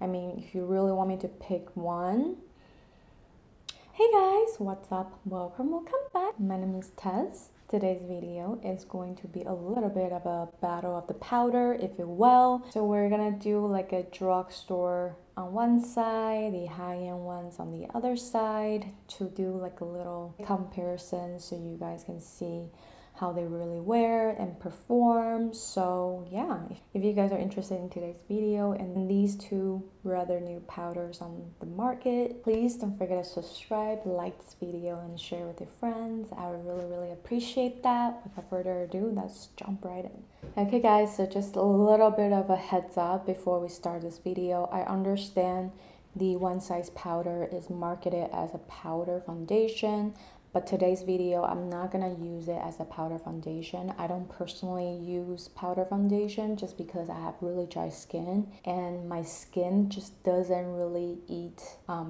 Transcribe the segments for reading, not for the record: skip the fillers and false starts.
I mean, if you really want me to pick one. Hey guys, what's up? Welcome back. My name is Tess. Today's video is going to be a little bit of a battle of the powder, if you will. So we're gonna do like a drugstore on one side, the high-end ones on the other side, to do like a little comparison so you guys can see how they really wear and perform. So yeah, if you guys are interested in today's video and these two rather new powders on the market, please don't forget to subscribe, like this video, and share with your friends. I would really appreciate that. Without further ado, let's jump right in. Okay guys, so just a little bit of a heads up before we start this video. I understand the one size powder is marketed as a powder foundation, but today's video, I'm not gonna use it as a powder foundation. I don't personally use powder foundation just because I have really dry skin and my skin just doesn't really eat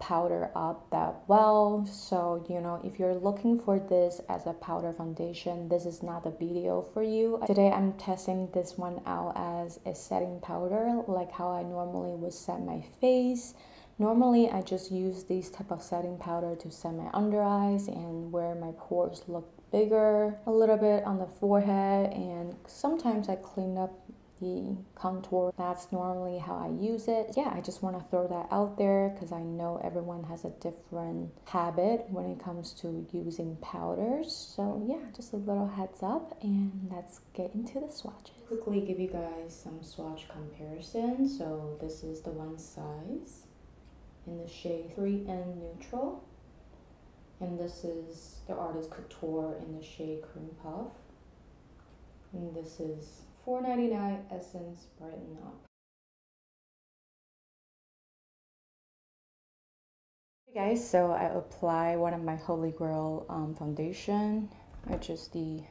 powder up that well. So, you know, if you're looking for this as a powder foundation, this is not the video for you. Today, I'm testing this one out as a setting powder, like how I normally would set my face. Normally, I just use these type of setting powder to set my under eyes and where my pores look bigger, a little bit on the forehead, and sometimes I clean up the contour. That's normally how I use it. Yeah, I just want to throw that out there because I know everyone has a different habit when it comes to using powders. So yeah, just a little heads up, and let's get into the swatches. Quickly give you guys some swatch comparison. So this is the one size in the shade 3N Neutral, and this is the artist Couture in the shade Cream Puff, and this is $4.99 Essence Brighten Up. Hey guys, so I apply one of my holy grail foundation, which is the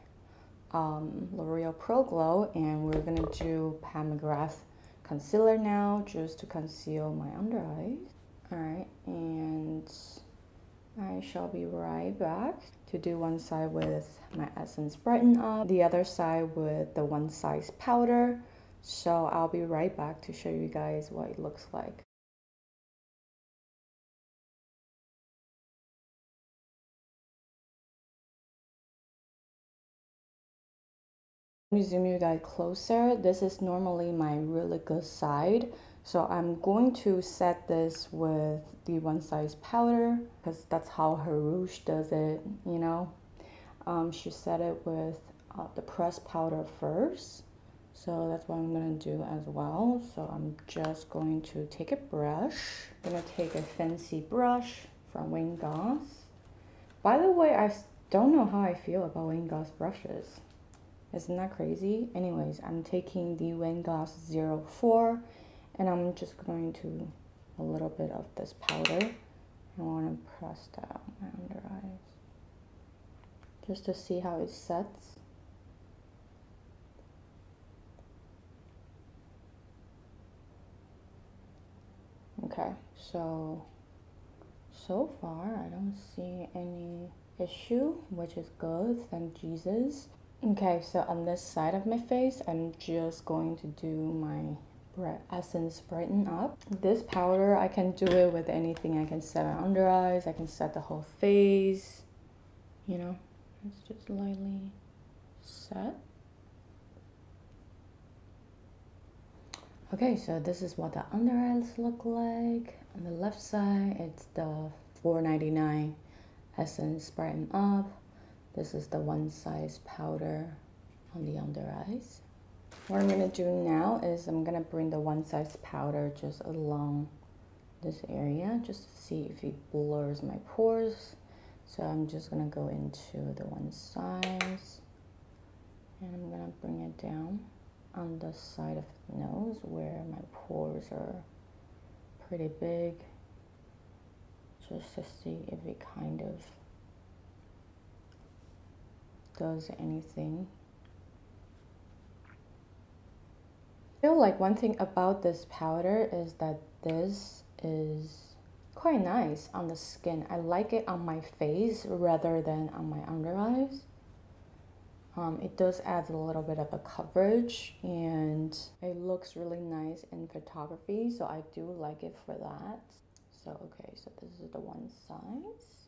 L'Oreal Pro Glow, and we're gonna do Pat McGrath concealer now just to conceal my under eyes. Alright, and I shall be right back to do one side with my Essence Brighten Up, the other side with the one size powder. So I'll be right back to show you guys what it looks like. Let me zoom you guys closer. This is normally my really good side. So I'm going to set this with the one size powder because that's how her rouge does it, you know. She set it with the pressed powder first. So that's what I'm gonna do as well. So I'm just going to take a brush. I'm gonna take a fancy brush from Wayne Goss. By the way, I don't know how I feel about Wayne Goss brushes. Isn't that crazy? Anyways, I'm taking the Wayne Goss 04 and I'm just going to a little bit of this powder. I want to press that on my under eyes just to see how it sets. Okay, so far I don't see any issue, which is good, thank Jesus. Okay, so on this side of my face, I'm just going to do my Essence Brighten Up. This powder, I can do it with anything. I can set my under eyes, I can set the whole face, you know. Let's just lightly set. Okay, so this is what the under eyes look like. On the left side, it's the $4.99 Essence Brighten Up. This is the one size powder on the under eyes. What I'm gonna do now is I'm gonna bring the one size powder just along this area just to see if it blurs my pores. So I'm just gonna go into the one size and I'm gonna bring it down on the side of the nose where my pores are pretty big, just to see if it kind of does anything. I feel like one thing about this powder is that this is quite nice on the skin. I like it on my face rather than on my under eyes. It does add a little bit of a coverage and it looks really nice in photography, so I do like it for that. So okay, so this is the one size.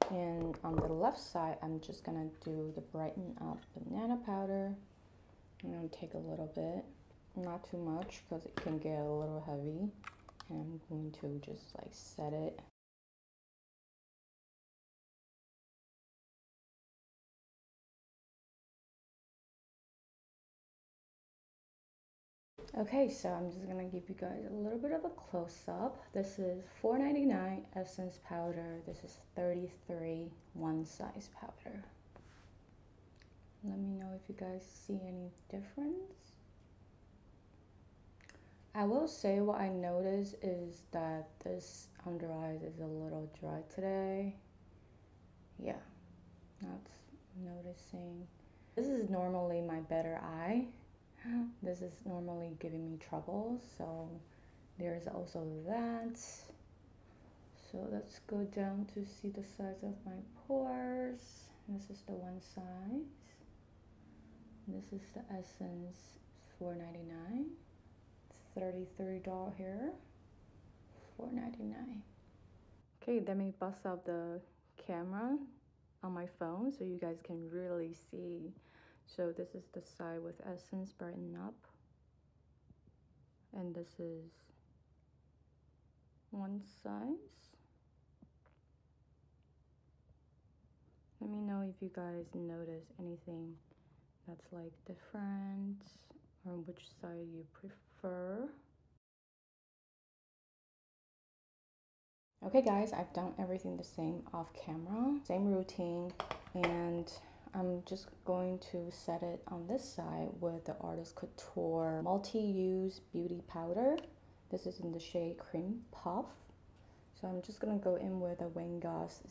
And on the left side, I'm just gonna do the Brighten Up Banana Powder. I'm gonna take a little bit, not too much because it can get a little heavy. And I'm going to just like set it. Okay, so I'm just gonna give you guys a little bit of a close-up. This is $4.99 Essence powder. This is 33 one size powder. Let me know if you guys see any difference. I will say what I noticed is that this under eyes is a little dry today. Yeah, that's noticing. This is normally my better eye. This is normally giving me trouble, so there's also that. So let's go down to see the size of my pores. This is the one size. This is the Essence $4.99. $33 here, $4.99. Okay, let me bust out the camera on my phone so you guys can really see. So this is the side with Essence Brighten Up, and this is one size. Let me know if you guys notice anything that's like different or which side you prefer. Okay guys, I've done everything the same off camera, same routine, and I'm just going to set it on this side with the Artist Couture multi-use beauty powder. This is in the shade Cream Puff. So I'm just gonna go in with a Wingos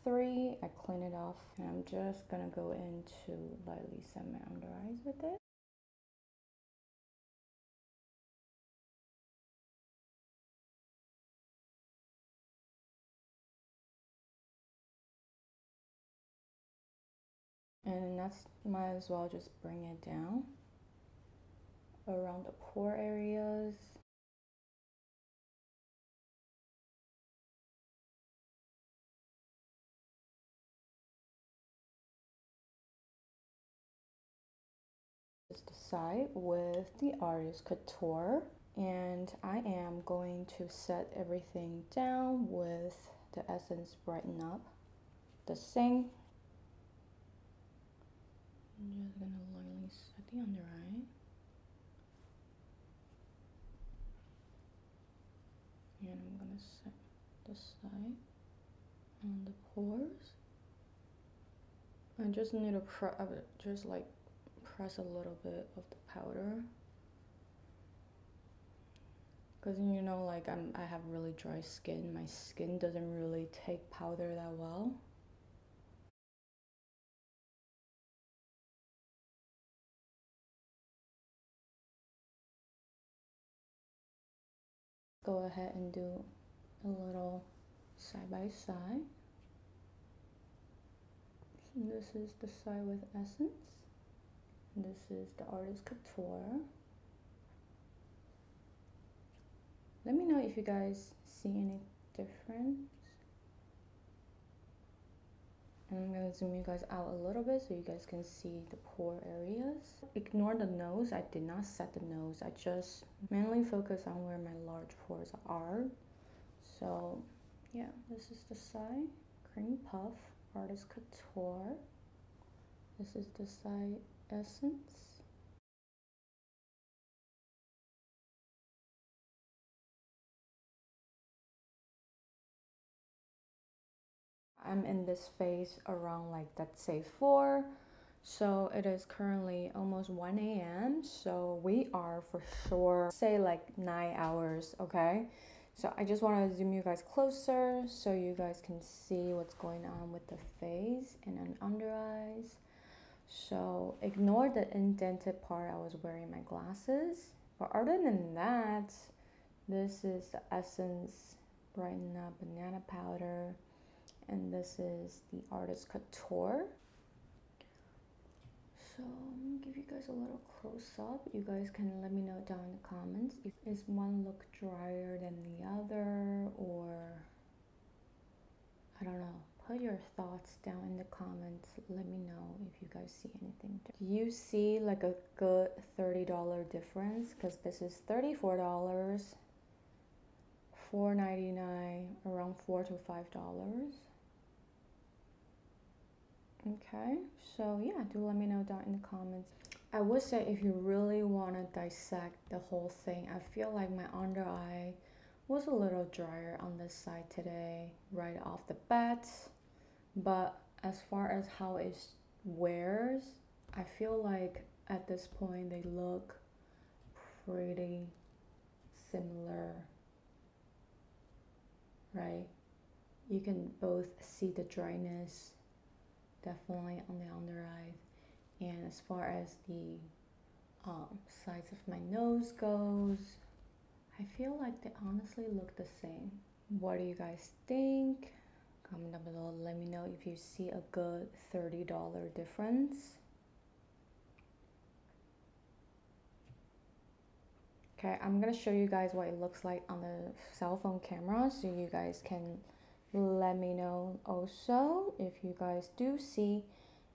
03. I clean it off, and I'm just gonna go into lightly set my under eyes with it. And that's might as well just bring it down around the pore areas. This is the side with the Artist Couture, and I am going to set everything down with the Essence Brighten Up the same. I'm just gonna lightly set the under eye. And I'm gonna set the side on the pores. I just need to just like press a little bit of the powder, because you know, like I have really dry skin. My skin doesn't really take powder that well. Go ahead and do a little side by side. This is the side with Essence. This is the Artist Couture. Let me know if you guys see any difference. And I'm gonna zoom you guys out a little bit so you guys can see the pore areas. Ignore the nose. I did not set the nose. I just mainly focus on where my large pores are. So yeah, this is the side, Cream Puff, Artist Couture. This is the side, Essence. I'm in this phase around like, let's say 4. So it is currently almost 1 a.m. So we are for sure, say like 9 hours, okay? So I just want to zoom you guys closer so you guys can see what's going on with the face and then under eyes. So ignore the indented part. I was wearing my glasses. But other than that, this is the Essence Brighten Up Banana Powder. And this is the Artist Couture. So I'm gonna give you guys a little close up. You guys can let me know down in the comments if is one look drier than the other, or I don't know. Put your thoughts down in the comments. Let me know if you guys see anything. Do you see like a good $30 difference? Because this is $34, $4.99, around $4 to $5. Okay, so yeah, do let me know down in the comments. I would say if you really want to dissect the whole thing, I feel like my under eye was a little drier on this side today, right off the bat. But as far as how it wears, I feel like at this point they look pretty similar, right? You can both see the dryness definitely on the under eye, and as far as the sides of my nose goes, I feel like they honestly look the same. What do you guys think? Comment down below, let me know if you see a good $30 difference. Okay, I'm gonna show you guys what it looks like on the cell phone camera, so you guys can let me know also if you guys do see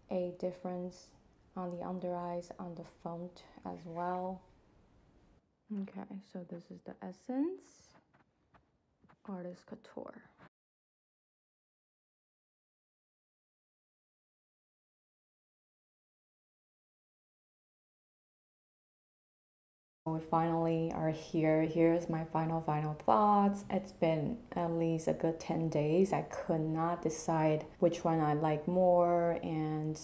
a difference on the under eyes on the phone as well. Okay, so this is the Essence Artist Couture. We finally are here. Here's my final thoughts. It's been at least a good 10 days. I could not decide which one I like more, and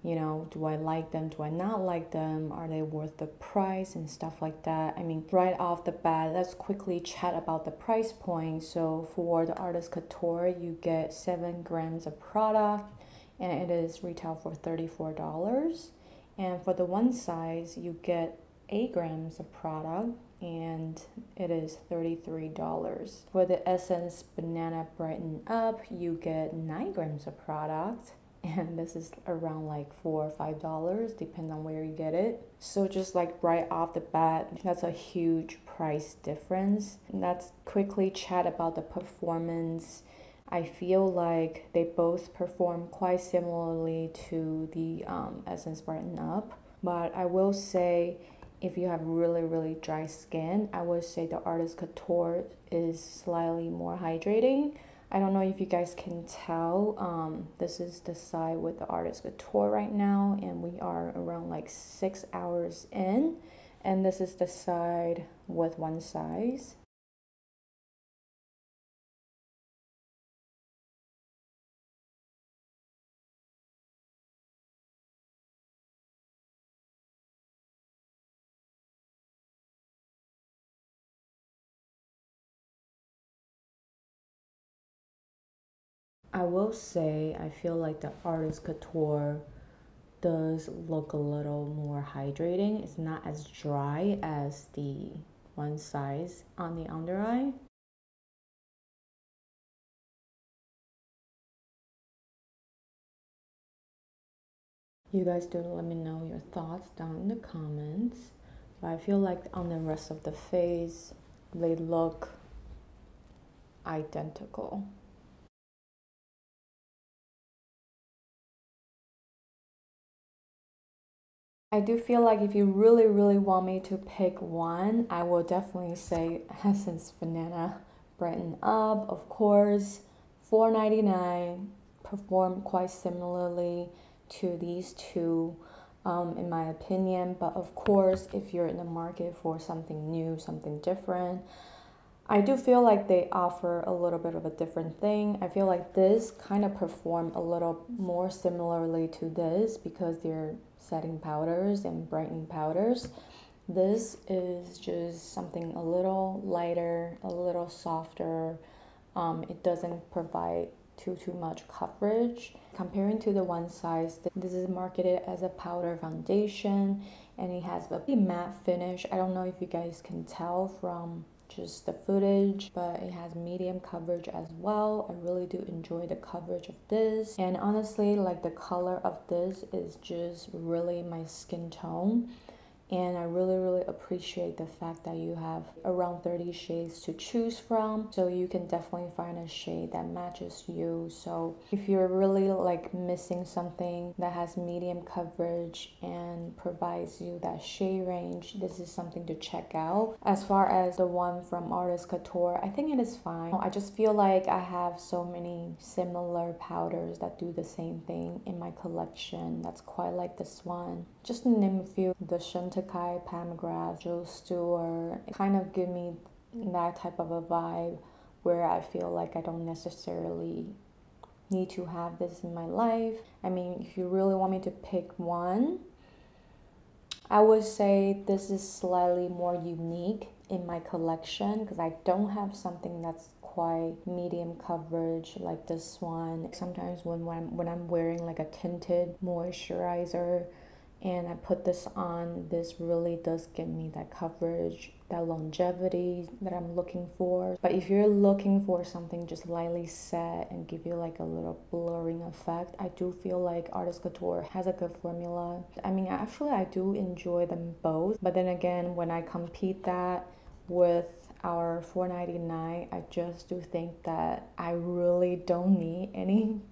you know, do I like them, do I not like them, are they worth the price and stuff like that. I mean, right off the bat, let's quickly chat about the price point. So for the Artist Couture, you get 7 grams of product and it is retail for $34. And for the one size, you get 8 grams of product and it is $33. For the Essence Banana Brighten Up, you get 9 grams of product and this is around like $4 or $5, depending on where you get it. So just like right off the bat, that's a huge price difference. And let's quickly chat about the performance. I feel like they both perform quite similarly to the Essence Brighten Up, but I will say if you have really dry skin, I would say the Artist Couture is slightly more hydrating. I don't know if you guys can tell, this is the side with the Artist Couture right now, and we are around like 6 hours in, and this is the side with one size. I will say I feel like the Artist Couture does look a little more hydrating. It's not as dry as the one size on the under eye. You guys do let me know your thoughts down in the comments. But I feel like on the rest of the face, they look identical. I do feel like if you really want me to pick one, I will definitely say Essence Banana Brighten Up, of course. $4.99, perform quite similarly to these two, in my opinion. But of course, if you're in the market for something new, something different, I do feel like they offer a little bit of a different thing. I feel like this kind of perform a little more similarly to this because they're setting powders and brightening powders. This is just something a little lighter, a little softer. It doesn't provide too much coverage. Comparing to the one size, this is marketed as a powder foundation and it has a matte finish. I don't know if you guys can tell from just the footage, but it has medium coverage as well. I really do enjoy the coverage of this, and honestly, like, the color of this is just really my skin tone. And I really appreciate the fact that you have around 30 shades to choose from, so you can definitely find a shade that matches you. So if you're really like missing something that has medium coverage and provides you that shade range, this is something to check out. As far as the one from artist Couture, I think it is fine. I just feel like I have so many similar powders that do the same thing in my collection that's quite like this one. Just to name a few, the Chantecaille, Pamagras, Joe Stewart, it kind of give me that type of a vibe where I feel like I don't necessarily need to have this in my life. I mean, if you really want me to pick one, I would say this is slightly more unique in my collection because I don't have something that's quite medium coverage like this one. Sometimes when I'm wearing like a tinted moisturizer and I put this on, this really does give me that coverage, that longevity that I'm looking for. But if you're looking for something just lightly set and give you like a little blurring effect, I do feel like Artist Couture has a good formula. I mean, actually I do enjoy them both, but then again, when I compete that with our $4.99, I just do think that I really don't need any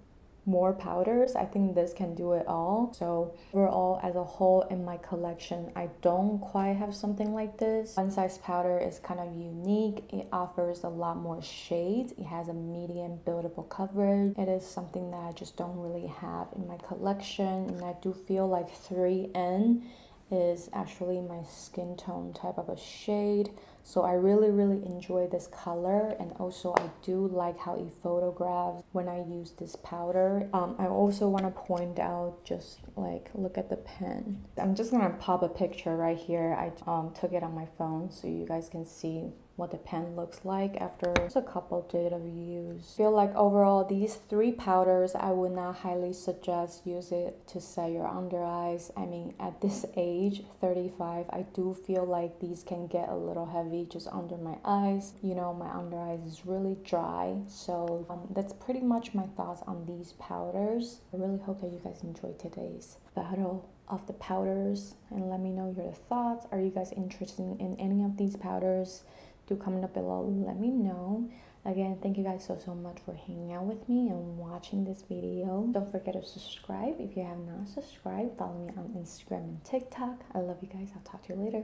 more powders. I think this can do it all. So overall, as a whole in my collection, I don't quite have something like this. One Size powder is kind of unique. It offers a lot more shades. It has a medium buildable coverage. It is something that I just don't really have in my collection, and I do feel like 3N is actually my skin tone type of a shade. So I really enjoy this color, and also I do like how it photographs when I use this powder. I also want to point out, just like, look at the pen. I'm just gonna pop a picture right here. I took it on my phone so you guys can see what the pen looks like after just a couple days of use. I feel like overall these three powders, I would not highly suggest use it to set your under eyes. I mean, at this age, 35, I do feel like these can get a little heavy just under my eyes. You know, my under eyes is really dry. So that's pretty much my thoughts on these powders. I really hope that you guys enjoyed today's battle of the powders, and let me know your thoughts. Are you guys interested in any of these powders? Do comment up below, let me know. Again, thank you guys so much for hanging out with me and watching this video. Don't forget to subscribe if you have not subscribed. Follow me on Instagram and TikTok. I love you guys. I'll talk to you later.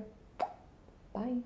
Bye.